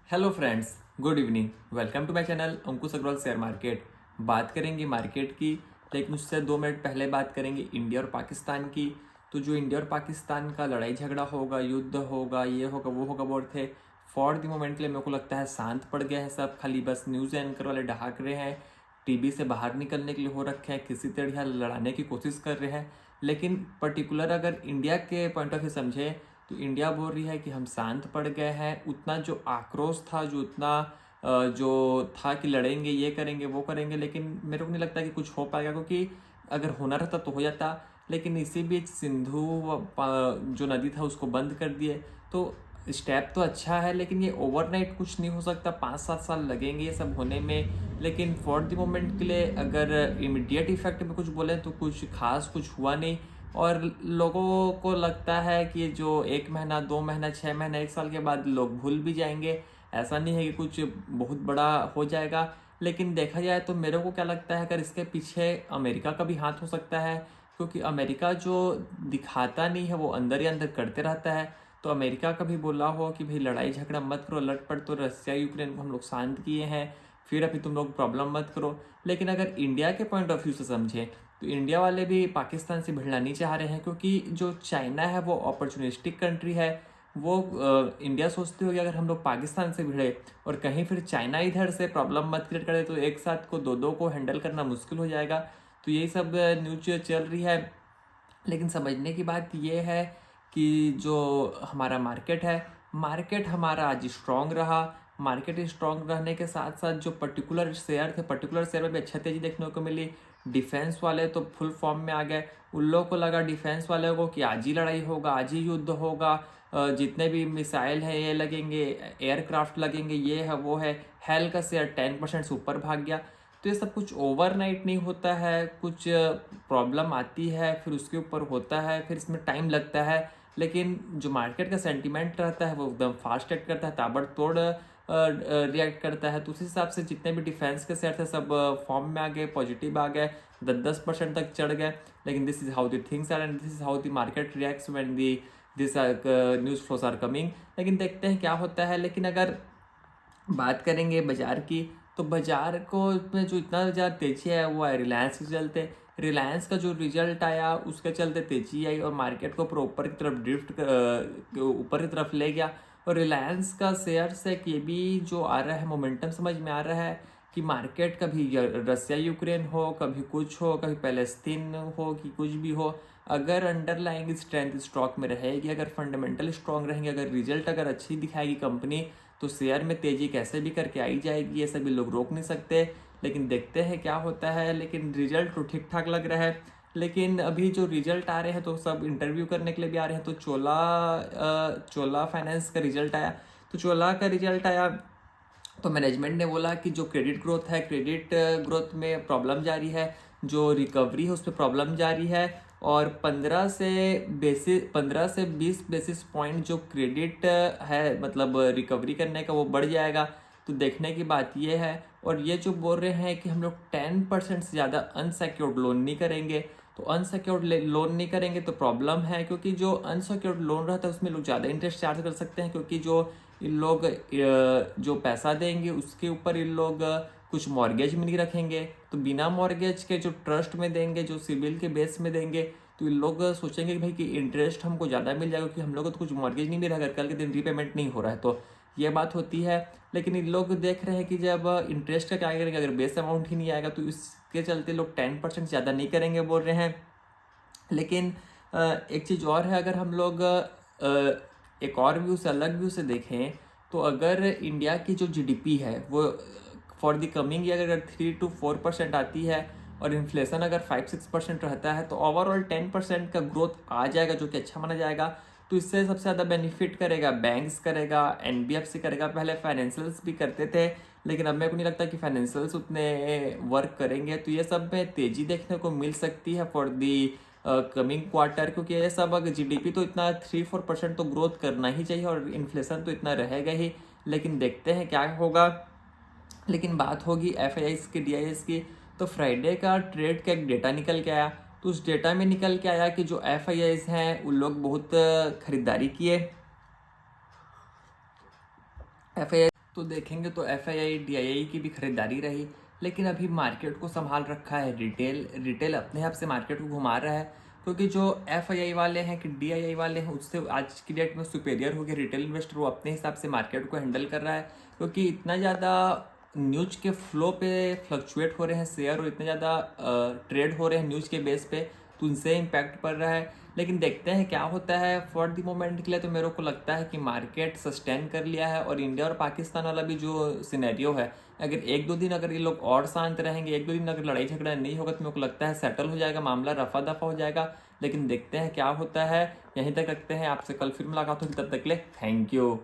Hello friends, good evening. Welcome to my channel Ankush Agarwal share market. बात करेंगे market की, लेकिन उससे 2 मिनट पहले बात करेंगे इंडिया और पाकिस्तान की। तो जो इंडिया और पाकिस्तान का लड़ाई झगड़ा होगा, युद्ध होगा, ये होगा वो होगा बोल थे, फॉर द मोमेंट के लिए मेरे को लगता है शांत पड़ गया है सब। खाली बस न्यूज़ एंकर वाले डहाक रहे हैं, टीवी से बाहर निकलने के लिए हो रखे हैं, किसी तरह लड़ाने की कोशिश कर रहे हैं। लेकिन पर्टिकुलर अगर इंडिया के पॉइंट ऑफ व्यू समझे तो इंडिया बोल रही है कि हम शांत पड़ गए हैं। उतना जो आक्रोश था, जो उतना जो था कि लड़ेंगे, ये करेंगे वो करेंगे, लेकिन मेरे को नहीं लगता कि कुछ हो पाएगा, क्योंकि अगर होना रहता तो हो जाता। लेकिन इसी बीच सिंधु जो नदी था उसको बंद कर दिए। तो स्टेप तो अच्छा है, लेकिन ये ओवरनाइट कुछ नहीं हो सकता, 5-7 साल लगेंगे ये सब होने में। लेकिन फॉर द मोमेंट के लिए अगर इमिडिएट इफेक्ट में कुछ बोले तो कुछ खास कुछ हुआ नहीं। और लोगों को लगता है कि जो 1 महीना 2 महीना 6 महीना 1 साल के बाद लोग भूल भी जाएंगे। ऐसा नहीं है कि कुछ बहुत बड़ा हो जाएगा। लेकिन देखा जाए तो मेरे को क्या लगता है, अगर इसके पीछे अमेरिका का भी हाथ हो सकता है, क्योंकि अमेरिका जो दिखाता नहीं है वो अंदर ही अंदर करते रहता है। तो अमेरिका का भी बोला हो कि भाई लड़ाई झगड़ा मत करो, लटपट तो रसिया यूक्रेन को हम लोग शांत किए हैं, फिर अभी तुम लोग प्रॉब्लम मत करो। लेकिन अगर इंडिया के पॉइंट ऑफ व्यू से समझें तो इंडिया वाले भी पाकिस्तान से भिड़ना नहीं चाह रहे हैं, क्योंकि जो चाइना है वो अपॉर्चुनिस्टिक कंट्री है। वो इंडिया सोचती होगी अगर हम लोग पाकिस्तान से भिड़े और कहीं फिर चाइना इधर से प्रॉब्लम मत क्रिएट करे तो एक साथ को दो दो को हैंडल करना मुश्किल हो जाएगा। तो यही सब न्यूज चल रही है। लेकिन समझने की बात यह है कि जो हमारा मार्केट है, मार्केट हमारा आज स्ट्रांग रहा। मार्केट स्ट्रांग रहने के साथ साथ जो पर्टिकुलर शेयर थे, पर्टिकुलर शेयर में भी अच्छा तेजी देखने को मिली। डिफेंस वाले तो फुल फॉर्म में आ गए। उन लोगों को लगा, डिफेंस वाले को, कि आज ही लड़ाई होगा, आज ही युद्ध होगा, जितने भी मिसाइल है ये लगेंगे, एयरक्राफ्ट लगेंगे, ये है वो है। हेल का शेयर 10% से ऊपर भाग गया। तो ये सब कुछ ओवरनाइट नहीं होता है, कुछ प्रॉब्लम आती है फिर उसके ऊपर होता है, फिर इसमें टाइम लगता है। लेकिन जो मार्केट का सेंटीमेंट रहता है वो एकदम फास्ट एक्ट करता है, ताबड़तोड़ रिएक्ट करता है। तो उस हिसाब से जितने भी डिफेंस के शेयर थे सब फॉर्म में आ गए, पॉजिटिव आ गए, 10-10% तक चढ़ गए। लेकिन this is how the things are and this is how the market reacts when the this news flows are coming. लेकिन देखते हैं क्या होता है। लेकिन अगर बात करेंगे बाजार की, तो बाजार को में जो इतना ज़्यादा तेजी है वो है रिलायंस के चलते। रिलायंस का जो रिजल्ट आया उसके चलते तेजी आई और मार्केट को ऊपर की तरफ ऊपर की तरफ ले गया। और रिलायंस का शेयर से ये भी जो आ रहा है मोमेंटम समझ में आ रहा है कि मार्केट कभी रसिया यूक्रेन हो, कभी कुछ हो, कभी पैलेस्तीन हो, कि कुछ भी हो, अगर अंडरलाइंग स्ट्रेंथ स्टॉक में रहेगी, अगर फंडामेंटल स्ट्रांग रहेंगे, अगर रिजल्ट अगर अच्छी दिखाएगी कंपनी, तो शेयर में तेजी कैसे भी करके आई जाएगी। ये सभी लोग रोक नहीं सकते। लेकिन देखते हैं क्या होता है। लेकिन रिजल्ट तो ठीक ठाक लग रहा है। लेकिन अभी जो रिजल्ट आ रहे हैं तो सब इंटरव्यू करने के लिए भी आ रहे हैं। तो चोला फाइनेंस का रिजल्ट आया, तो चोला का रिजल्ट आया तो मैनेजमेंट ने बोला कि जो क्रेडिट ग्रोथ है, क्रेडिट ग्रोथ में प्रॉब्लम जारी है, जो रिकवरी है उस पर प्रॉब्लम जारी है। और 15 से 20 बेसिस पॉइंट जो क्रेडिट है, मतलब रिकवरी करने का, वो बढ़ जाएगा। तो देखने की बात ये है। और ये जो बोल रहे हैं कि हम लोग 10% से ज़्यादा अनसेक्योर्ड लोन नहीं करेंगे, तो अनसेक्योर्ड लोन नहीं करेंगे तो प्रॉब्लम है, क्योंकि जो अनसेक्योर्ड लोन रहता है उसमें लोग ज़्यादा इंटरेस्ट चार्ज कर सकते हैं, क्योंकि जो इन लोग जो पैसा देंगे उसके ऊपर इन लोग कुछ मॉर्गेज में नहीं रखेंगे। तो बिना मॉर्गेज के जो ट्रस्ट में देंगे, जो सिविल के बेस में देंगे, तो इन लोग सोचेंगे कि भाई कि इंटरेस्ट हमको ज़्यादा मिल जाएगा, क्योंकि हम लोग को तो कुछ मॉर्गेज नहीं मिला, अगर कल के दिन रीपेमेंट नहीं हो रहा है तो ये बात होती है। लेकिन इन लोग देख रहे हैं कि जब इंटरेस्ट का क्या करेंगे, अगर बेस अमाउंट ही नहीं आएगा, तो इसके चलते लोग 10% ज़्यादा नहीं करेंगे बोल रहे हैं। लेकिन एक चीज़ और है, अगर हम लोग एक और व्यू से, अलग व्यू से देखें, तो अगर इंडिया की जो जीडीपी है वो फॉर द कमिंग ईयर अगर 3-4% आती है और इन्फ्लेशन अगर 5-6% रहता है, तो ओवरऑल 10% का ग्रोथ आ जाएगा, जो कि अच्छा माना जाएगा। तो इससे सबसे ज़्यादा बेनिफिट करेगा बैंक्स, करेगा एनबीएफसी, करेगा। पहले फाइनेंशियल्स भी करते थे, लेकिन अब मेरे को नहीं लगता कि फाइनेंशियल्स उतने वर्क करेंगे। तो ये सब में तेज़ी देखने को मिल सकती है फॉर दी कमिंग क्वार्टर, क्योंकि ये सब अगर जीडीपी तो इतना 3-4% तो ग्रोथ करना ही चाहिए और इन्फ्लेशन तो इतना रहेगा ही। लेकिन देखते हैं क्या होगा। लेकिन बात होगी एफआईआईस की, डीआईएस की, तो फ्राइडे का ट्रेड का एक डेटा निकल के आया। तो उस डेटा में निकल के आया कि जो एफआईआईस हैं उन लोग बहुत खरीदारी किए। एफआईआई तो देखेंगे तो एफआईआई डीआईआई की भी खरीदारी रही, लेकिन अभी मार्केट को संभाल रखा है रिटेल अपने आप से मार्केट को घुमा रहा है, क्योंकि जो एफआईआई वाले हैं कि डीआईआई वाले हैं उससे आज की डेट में सुपेरियर हो गया रिटेल इन्वेस्टर, वो अपने हिसाब से मार्केट को हैंडल कर रहा है, क्योंकि इतना ज़्यादा न्यूज के फ्लो पे फ्लक्चुएट हो रहे हैं शेयर और इतने ज़्यादा ट्रेड हो रहे हैं न्यूज़ के बेस पे, तो उनसे इम्पैक्ट पड़ रहा है। लेकिन देखते हैं क्या होता है। फॉर द मोमेंट के लिए तो मेरे को लगता है कि मार्केट सस्टेन कर लिया है, और इंडिया और पाकिस्तान वाला भी जो सिनेरियो है, अगर एक दो दिन अगर ये लोग और शांत रहेंगे, एक दो दिन अगर लड़ाई झगड़ा नहीं होगा, तो मेरे को लगता है सेटल हो जाएगा मामला, रफा दफा हो जाएगा। लेकिन देखते हैं क्या होता है। यहीं तक रखते हैं, आपसे कल फिर मुलाकात होगी, तब तक के लिए थैंक यू।